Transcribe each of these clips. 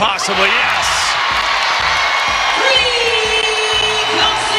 possibly, yes.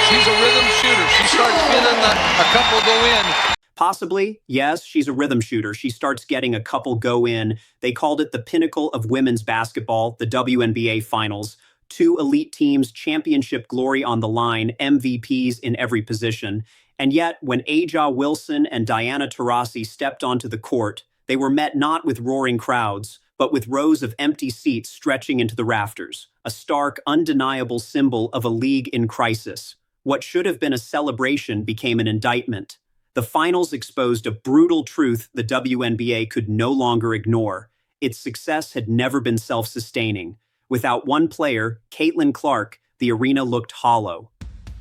She's a rhythm shooter. She starts feeling a couple go in. Possibly, yes, she's a rhythm shooter. She starts getting a couple go in. They called it the pinnacle of women's basketball, the WNBA Finals. Two elite teams, championship glory on the line, MVPs in every position. And yet, when Aja Wilson and Diana Taurasi stepped onto the court, they were met not with roaring crowds, but with rows of empty seats stretching into the rafters, a stark, undeniable symbol of a league in crisis. What should have been a celebration became an indictment. The finals exposed a brutal truth the WNBA could no longer ignore. Its success had never been self-sustaining. Without one player, Caitlin Clark, the arena looked hollow.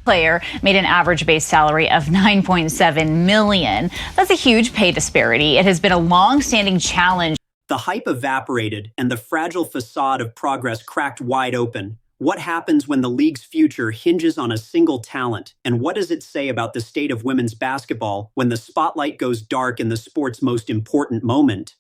Player made an average base salary of $9.7 million. That's a huge pay disparity. It has been a long-standing challenge. The hype evaporated, and the fragile facade of progress cracked wide open. What happens when the league's future hinges on a single talent? And what does it say about the state of women's basketball when the spotlight goes dark in the sport's most important moment?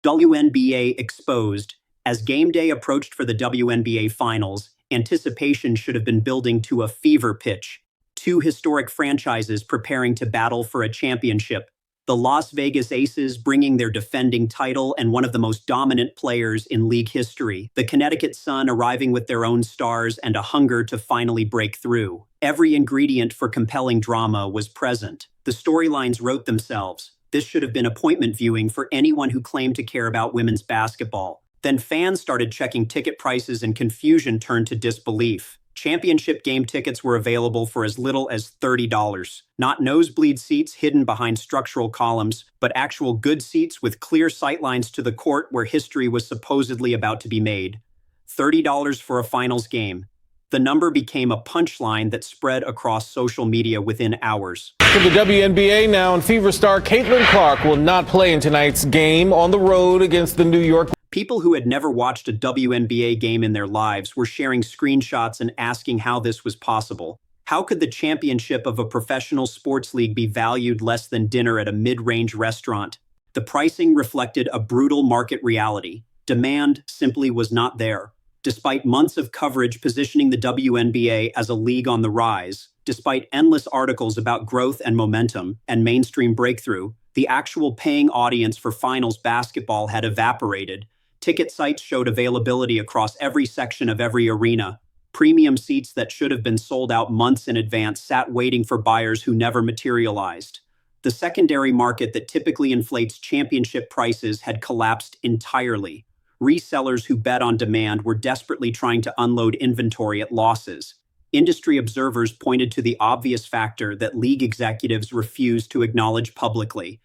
WNBA exposed. As game day approached for the WNBA Finals, anticipation should have been building to a fever pitch. Two historic franchises preparing to battle for a championship. The Las Vegas Aces bringing their defending title and one of the most dominant players in league history. The Connecticut Sun arriving with their own stars and a hunger to finally break through. Every ingredient for compelling drama was present. The storylines wrote themselves. This should have been appointment viewing for anyone who claimed to care about women's basketball. Then fans started checking ticket prices and confusion turned to disbelief. Championship game tickets were available for as little as $30. Not nosebleed seats hidden behind structural columns, but actual good seats with clear sightlines to the court where history was supposedly about to be made. $30 for a finals game. The number became a punchline that spread across social media within hours. To the WNBA now, and Fever star Caitlin Clark will not play in tonight's game on the road against the New York. People who had never watched a WNBA game in their lives were sharing screenshots and asking how this was possible. How could the championship of a professional sports league be valued less than dinner at a mid-range restaurant? The pricing reflected a brutal market reality. Demand simply was not there. Despite months of coverage positioning the WNBA as a league on the rise, despite endless articles about growth and momentum and mainstream breakthrough, the actual paying audience for finals basketball had evaporated. Ticket sites showed availability across every section of every arena. Premium seats that should have been sold out months in advance sat waiting for buyers who never materialized. The secondary market that typically inflates championship prices had collapsed entirely. Resellers who bet on demand were desperately trying to unload inventory at losses. Industry observers pointed to the obvious factor that league executives refused to acknowledge publicly.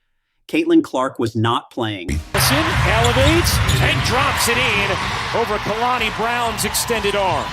Caitlin Clark was not playing. Elevates and drops it in over Kalani Brown's extended arm.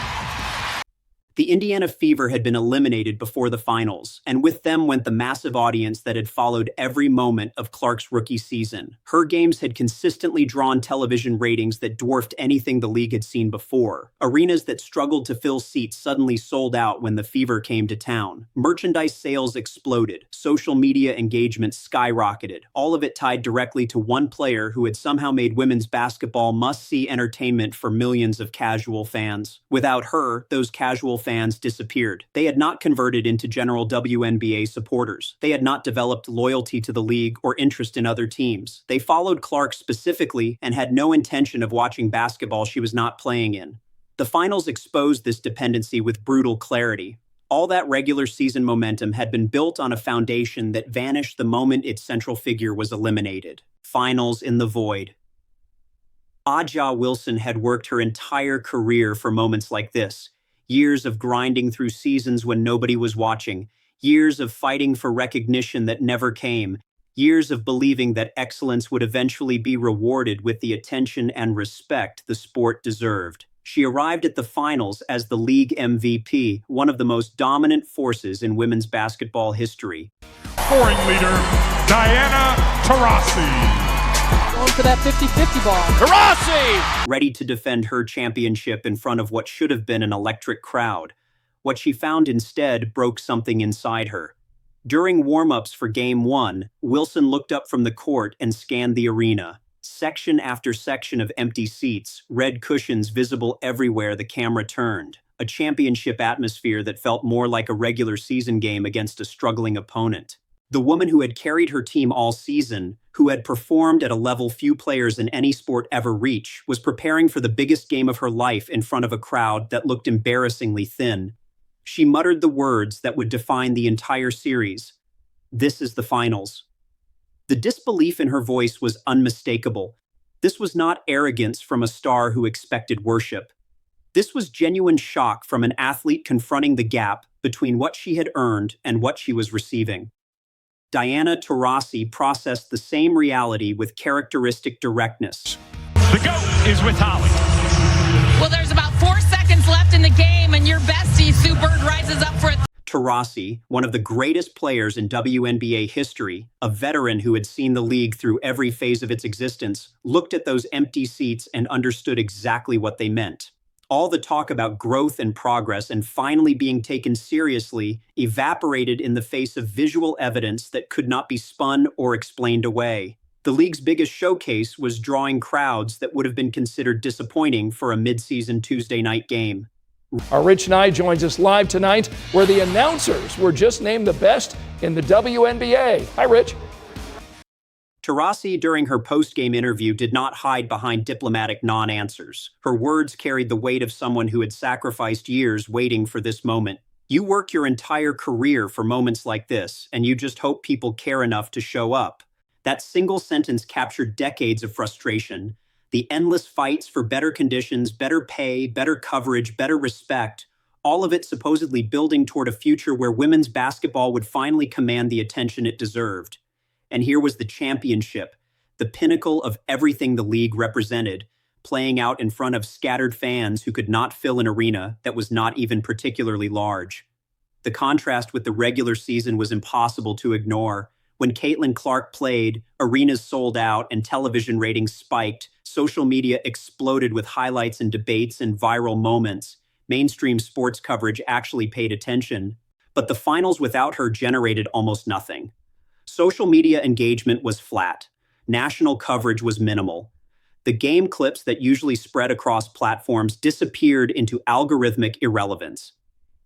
The Indiana Fever had been eliminated before the finals, and with them went the massive audience that had followed every moment of Clark's rookie season. Her games had consistently drawn television ratings that dwarfed anything the league had seen before. Arenas that struggled to fill seats suddenly sold out when the Fever came to town. Merchandise sales exploded. Social media engagement skyrocketed. All of it tied directly to one player who had somehow made women's basketball must-see entertainment for millions of casual fans. Without her, those casual fans disappeared. They had not converted into general WNBA supporters. They had not developed loyalty to the league or interest in other teams. They followed Clark specifically and had no intention of watching basketball she was not playing in. The finals exposed this dependency with brutal clarity. All that regular season momentum had been built on a foundation that vanished the moment its central figure was eliminated. Finals in the void. Aja Wilson had worked her entire career for moments like this. Years of grinding through seasons when nobody was watching. Years of fighting for recognition that never came. Years of believing that excellence would eventually be rewarded with the attention and respect the sport deserved. She arrived at the finals as the league MVP, one of the most dominant forces in women's basketball history. Scoring leader, Diana Taurasi. Going for that 50-50 ball. Taurasi! Ready to defend her championship in front of what should have been an electric crowd. What she found instead broke something inside her. During warm-ups for Game 1, Wilson looked up from the court and scanned the arena. Section after section of empty seats, red cushions visible everywhere the camera turned, a championship atmosphere that felt more like a regular season game against a struggling opponent. The woman who had carried her team all season, who had performed at a level few players in any sport ever reach, was preparing for the biggest game of her life in front of a crowd that looked embarrassingly thin. She muttered the words that would define the entire series. "This is the finals." The disbelief in her voice was unmistakable. This was not arrogance from a star who expected worship. This was genuine shock from an athlete confronting the gap between what she had earned and what she was receiving. Diana Taurasi processed the same reality with characteristic directness. The GOAT is with Holly. Well, there's about 4 seconds left in the game, and your bestie, Sue Bird, rises up for it. Taurasi, one of the greatest players in WNBA history, a veteran who had seen the league through every phase of its existence, looked at those empty seats and understood exactly what they meant. All the talk about growth and progress and finally being taken seriously evaporated in the face of visual evidence that could not be spun or explained away. The league's biggest showcase was drawing crowds that would have been considered disappointing for a mid-season Tuesday night game. Our Rich Nye joins us live tonight, where the announcers were just named the best in the WNBA. Hi, Rich. Taurasi, during her post-game interview, did not hide behind diplomatic non-answers. Her words carried the weight of someone who had sacrificed years waiting for this moment. You work your entire career for moments like this, and you just hope people care enough to show up. That single sentence captured decades of frustration. The endless fights for better conditions, better pay, better coverage, better respect, all of it supposedly building toward a future where women's basketball would finally command the attention it deserved. And here was the championship, the pinnacle of everything the league represented, playing out in front of scattered fans who could not fill an arena that was not even particularly large. The contrast with the regular season was impossible to ignore. When Caitlin Clark played, arenas sold out and television ratings spiked. Social media exploded with highlights and debates and viral moments. Mainstream sports coverage actually paid attention. But the finals without her generated almost nothing. Social media engagement was flat. National coverage was minimal. The game clips that usually spread across platforms disappeared into algorithmic irrelevance.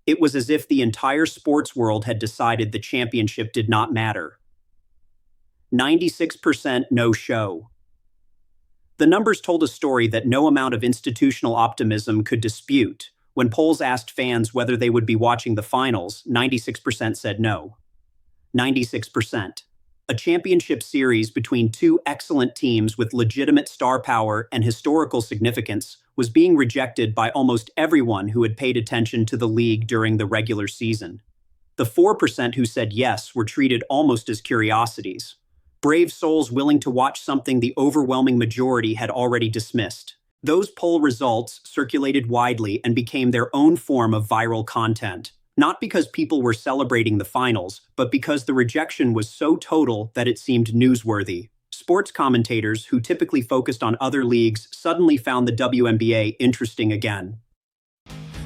It was as if the entire sports world had decided the championship did not matter. 96% no-show. The numbers told a story that no amount of institutional optimism could dispute. When polls asked fans whether they would be watching the finals, 96% said no. 96%. A championship series between two excellent teams with legitimate star power and historical significance was being rejected by almost everyone who had paid attention to the league during the regular season. The 4% who said yes were treated almost as curiosities. Brave souls willing to watch something the overwhelming majority had already dismissed. Those poll results circulated widely and became their own form of viral content. Not because people were celebrating the finals, but because the rejection was so total that it seemed newsworthy. Sports commentators, who typically focused on other leagues, suddenly found the WNBA interesting again.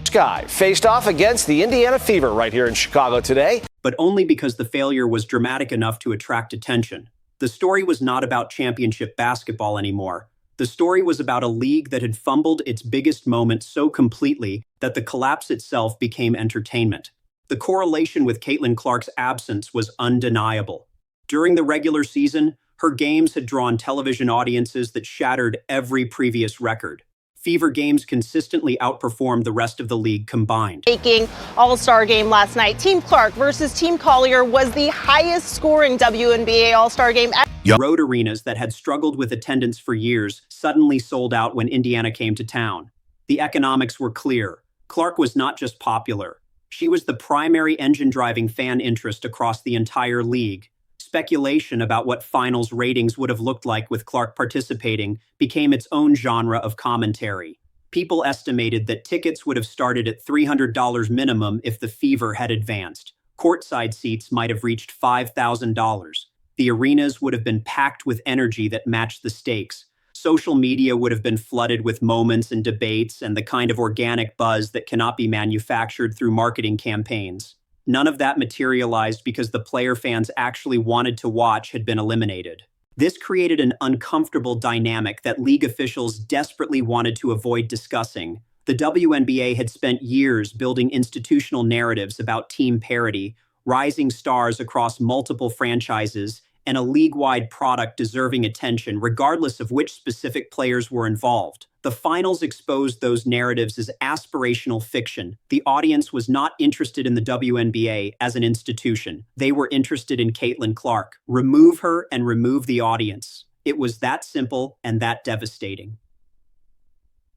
Sky faced off against the Indiana Fever right here in Chicago today. But only because the failure was dramatic enough to attract attention. The story was not about championship basketball anymore. The story was about a league that had fumbled its biggest moment so completely that the collapse itself became entertainment. The correlation with Caitlin Clark's absence was undeniable. During the regular season, her games had drawn television audiences that shattered every previous record. Fever games consistently outperformed the rest of the league combined. Making All-Star game last night, Team Clark versus Team Collier was the highest scoring WNBA All-Star game. Road arenas that had struggled with attendance for years suddenly sold out when Indiana came to town. The economics were clear. Clark was not just popular. She was the primary engine driving fan interest across the entire league. Speculation about what finals ratings would have looked like with Clark participating became its own genre of commentary. People estimated that tickets would have started at $300 minimum if the Fever had advanced. Courtside seats might have reached $5,000. The arenas would have been packed with energy that matched the stakes. Social media would have been flooded with moments and debates and the kind of organic buzz that cannot be manufactured through marketing campaigns. None of that materialized because the player fans actually wanted to watch had been eliminated. This created an uncomfortable dynamic that league officials desperately wanted to avoid discussing. The WNBA had spent years building institutional narratives about team parity, rising stars across multiple franchises, and a league-wide product deserving attention regardless of which specific players were involved. The finals exposed those narratives as aspirational fiction. The audience was not interested in the WNBA as an institution. They were interested in Caitlin Clark. Remove her and remove the audience. It was that simple and that devastating.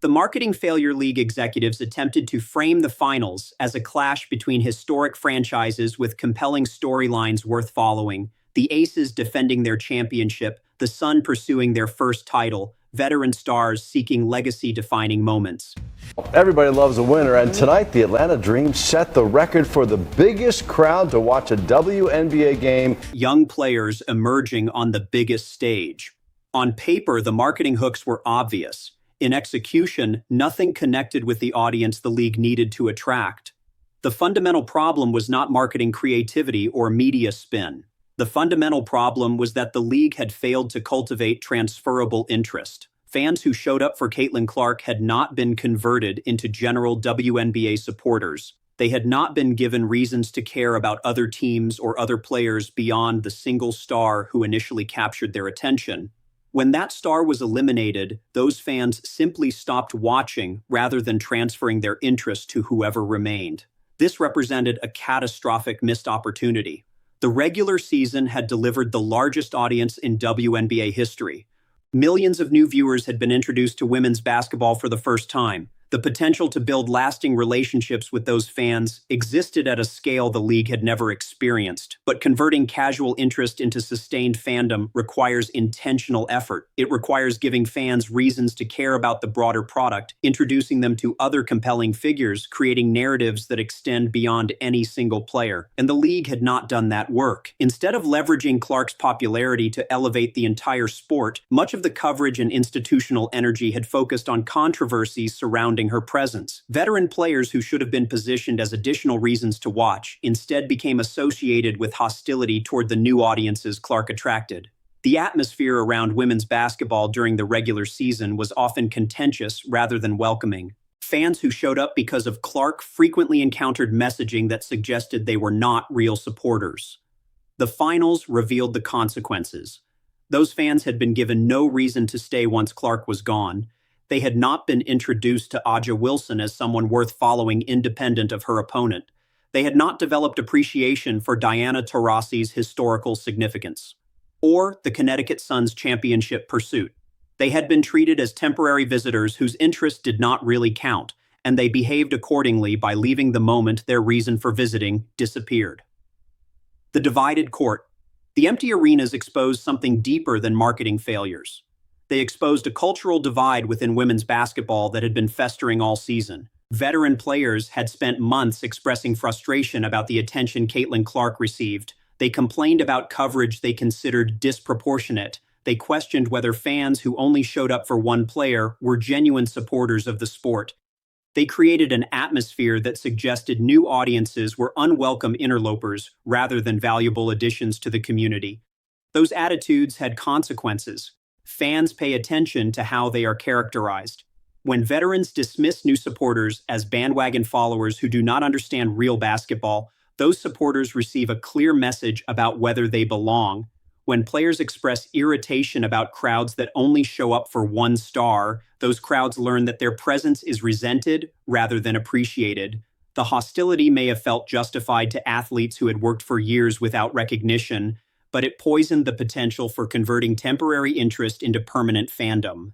The Marketing Failure League executives attempted to frame the finals as a clash between historic franchises with compelling storylines worth following, the Aces defending their championship, the Sun pursuing their first title, veteran stars seeking legacy-defining moments. Everybody loves a winner, and tonight the Atlanta Dream set the record for the biggest crowd to watch a WNBA game. Young players emerging on the biggest stage. On paper, the marketing hooks were obvious. In execution, nothing connected with the audience the league needed to attract. The fundamental problem was not marketing creativity or media spin. The fundamental problem was that the league had failed to cultivate transferable interest. Fans who showed up for Caitlin Clark had not been converted into general WNBA supporters. They had not been given reasons to care about other teams or other players beyond the single star who initially captured their attention. When that star was eliminated, those fans simply stopped watching rather than transferring their interest to whoever remained. This represented a catastrophic missed opportunity. The regular season had delivered the largest audience in WNBA history. Millions of new viewers had been introduced to women's basketball for the first time. The potential to build lasting relationships with those fans existed at a scale the league had never experienced. But converting casual interest into sustained fandom requires intentional effort. It requires giving fans reasons to care about the broader product, introducing them to other compelling figures, creating narratives that extend beyond any single player. And the league had not done that work. Instead of leveraging Clark's popularity to elevate the entire sport, much of the coverage and institutional energy had focused on controversies surrounding her presence. Veteran players who should have been positioned as additional reasons to watch instead became associated with hostility toward the new audiences Clark attracted. The atmosphere around women's basketball during the regular season was often contentious rather than welcoming. Fans who showed up because of Clark frequently encountered messaging that suggested they were not real supporters. The finals revealed the consequences. Those fans had been given no reason to stay once Clark was gone. They had not been introduced to Aja Wilson as someone worth following independent of her opponent. They had not developed appreciation for Diana Taurasi's historical significance, or the Connecticut Sun's championship pursuit. They had been treated as temporary visitors whose interest did not really count, and they behaved accordingly by leaving the moment their reason for visiting disappeared. The divided court. The empty arenas exposed something deeper than marketing failures. They exposed a cultural divide within women's basketball that had been festering all season. Veteran players had spent months expressing frustration about the attention Caitlin Clark received. They complained about coverage they considered disproportionate. They questioned whether fans who only showed up for one player were genuine supporters of the sport. They created an atmosphere that suggested new audiences were unwelcome interlopers rather than valuable additions to the community. Those attitudes had consequences. Fans pay attention to how they are characterized. When veterans dismiss new supporters as bandwagon followers who do not understand real basketball, those supporters receive a clear message about whether they belong. When players express irritation about crowds that only show up for one star, those crowds learn that their presence is resented rather than appreciated. The hostility may have felt justified to athletes who had worked for years without recognition, but it poisoned the potential for converting temporary interest into permanent fandom.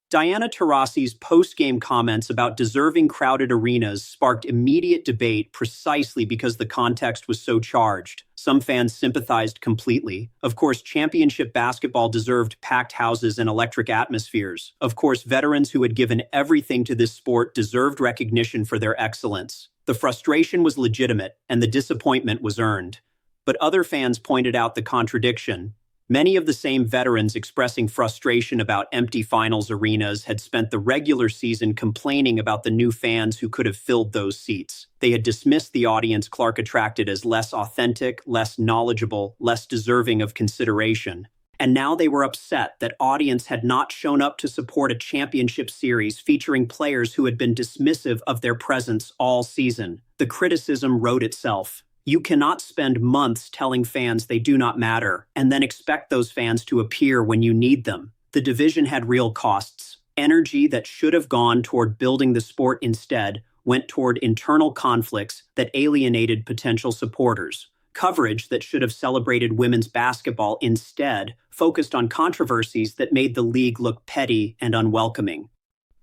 Diana Taurasi's post-game comments about deserving crowded arenas sparked immediate debate precisely because the context was so charged. Some fans sympathized completely. Of course, championship basketball deserved packed houses and electric atmospheres. Of course, veterans who had given everything to this sport deserved recognition for their excellence. The frustration was legitimate, and the disappointment was earned. But other fans pointed out the contradiction. Many of the same veterans expressing frustration about empty finals arenas had spent the regular season complaining about the new fans who could have filled those seats. They had dismissed the audience Clark attracted as less authentic, less knowledgeable, less deserving of consideration. And now they were upset that audience had not shown up to support a championship series featuring players who had been dismissive of their presence all season. The criticism wrote itself. You cannot spend months telling fans they do not matter and then expect those fans to appear when you need them. The division had real costs. Energy that should have gone toward building the sport instead went toward internal conflicts that alienated potential supporters. Coverage that should have celebrated women's basketball instead focused on controversies that made the league look petty and unwelcoming.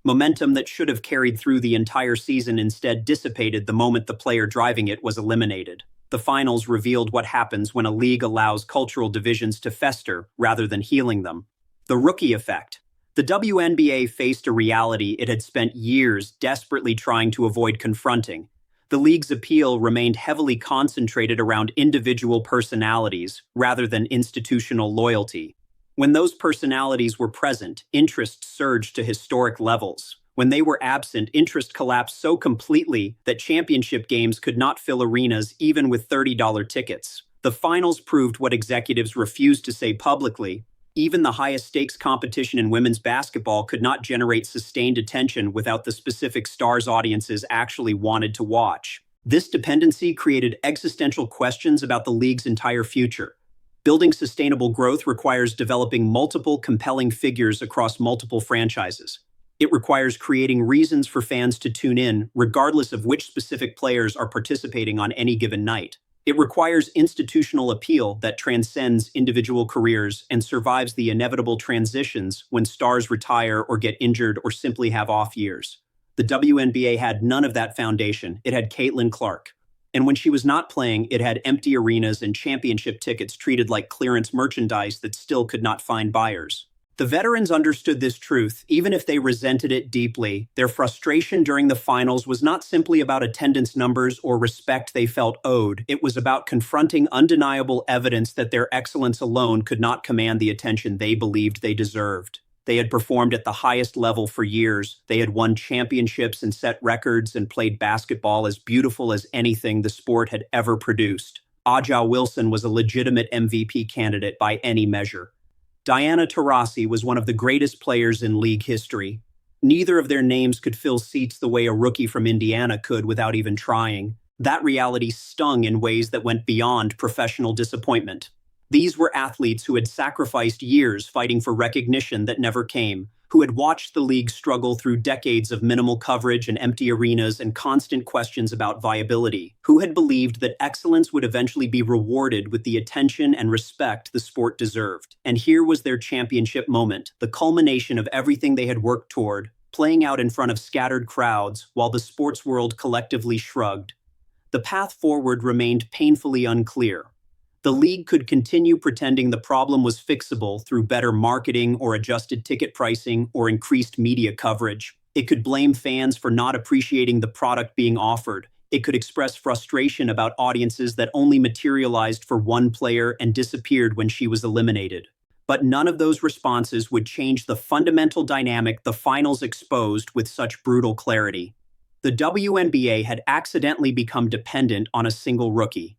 Momentum that should have carried through the entire season instead dissipated the moment the player driving it was eliminated. The finals revealed what happens when a league allows cultural divisions to fester rather than healing them. The rookie effect. The WNBA faced a reality it had spent years desperately trying to avoid confronting. The league's appeal remained heavily concentrated around individual personalities rather than institutional loyalty. When those personalities were present, interest surged to historic levels. When they were absent, interest collapsed so completely that championship games could not fill arenas even with $30 tickets. The finals proved what executives refused to say publicly. Even the highest stakes competition in women's basketball could not generate sustained attention without the specific stars audiences actually wanted to watch. This dependency created existential questions about the league's entire future. Building sustainable growth requires developing multiple compelling figures across multiple franchises. It requires creating reasons for fans to tune in, regardless of which specific players are participating on any given night. It requires institutional appeal that transcends individual careers and survives the inevitable transitions when stars retire or get injured or simply have off years. The WNBA had none of that foundation. It had Caitlin Clark. And when she was not playing, it had empty arenas and championship tickets treated like clearance merchandise that still could not find buyers. The veterans understood this truth, even if they resented it deeply. Their frustration during the finals was not simply about attendance numbers or respect they felt owed. It was about confronting undeniable evidence that their excellence alone could not command the attention they believed they deserved. They had performed at the highest level for years. They had won championships and set records and played basketball as beautiful as anything the sport had ever produced. Aja Wilson was a legitimate MVP candidate by any measure. Diana Taurasi was one of the greatest players in league history. Neither of their names could fill seats the way a rookie from Indiana could without even trying. That reality stung in ways that went beyond professional disappointment. These were athletes who had sacrificed years fighting for recognition that never came, who had watched the league struggle through decades of minimal coverage and empty arenas and constant questions about viability, who had believed that excellence would eventually be rewarded with the attention and respect the sport deserved. And here was their championship moment, the culmination of everything they had worked toward, playing out in front of scattered crowds while the sports world collectively shrugged. The path forward remained painfully unclear. The league could continue pretending the problem was fixable through better marketing or adjusted ticket pricing or increased media coverage. It could blame fans for not appreciating the product being offered. It could express frustration about audiences that only materialized for one player and disappeared when she was eliminated. But none of those responses would change the fundamental dynamic the finals exposed with such brutal clarity. The WNBA had accidentally become dependent on a single rookie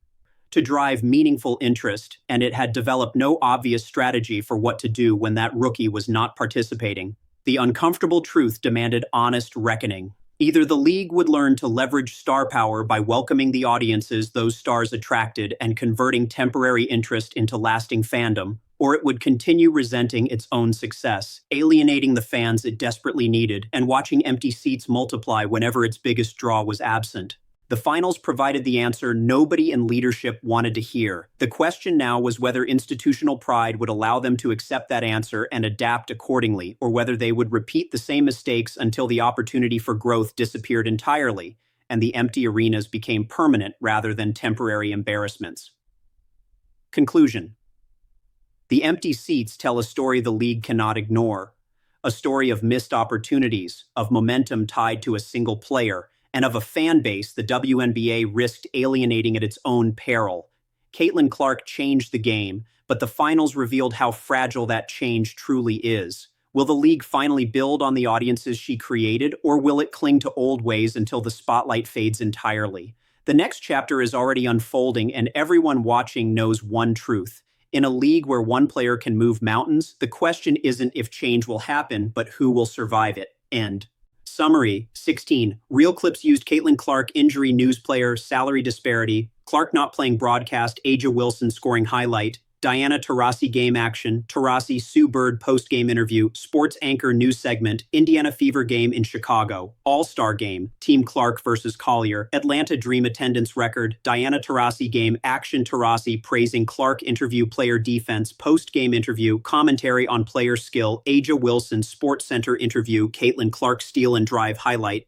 to drive meaningful interest, and it had developed no obvious strategy for what to do when that rookie was not participating. The uncomfortable truth demanded honest reckoning. Either the league would learn to leverage star power by welcoming the audiences those stars attracted and converting temporary interest into lasting fandom, or it would continue resenting its own success, alienating the fans it desperately needed, and watching empty seats multiply whenever its biggest draw was absent. The finals provided the answer nobody in leadership wanted to hear. The question now was whether institutional pride would allow them to accept that answer and adapt accordingly, or whether they would repeat the same mistakes until the opportunity for growth disappeared entirely and the empty arenas became permanent rather than temporary embarrassments. Conclusion. The empty seats tell a story the league cannot ignore, a story of missed opportunities, of momentum tied to a single player, and of a fan base the WNBA risked alienating at its own peril. Caitlin Clark changed the game, but but the finals revealed how fragile that change truly is. Will the league finally build on the audiences she created, or will it cling to old ways until the spotlight fades entirely? The next chapter is already unfolding, and everyone watching knows one truth. In a league where one player can move mountains, the question isn't if change will happen, but who will survive it. End. Summary 16. Real Clips used Caitlin Clark injury news player, salary disparity, Clark not playing broadcast, Aja Wilson scoring highlight, Diana Taurasi game action, Taurasi Sue Bird post-game interview, sports anchor news segment, Indiana Fever game in Chicago, All-Star game, Team Clark versus Collier, Atlanta Dream attendance record, Diana Taurasi game action, Taurasi praising Clark interview player defense, post-game interview, commentary on player skill, Aja Wilson Sports Center interview, Caitlin Clark steal and drive highlight,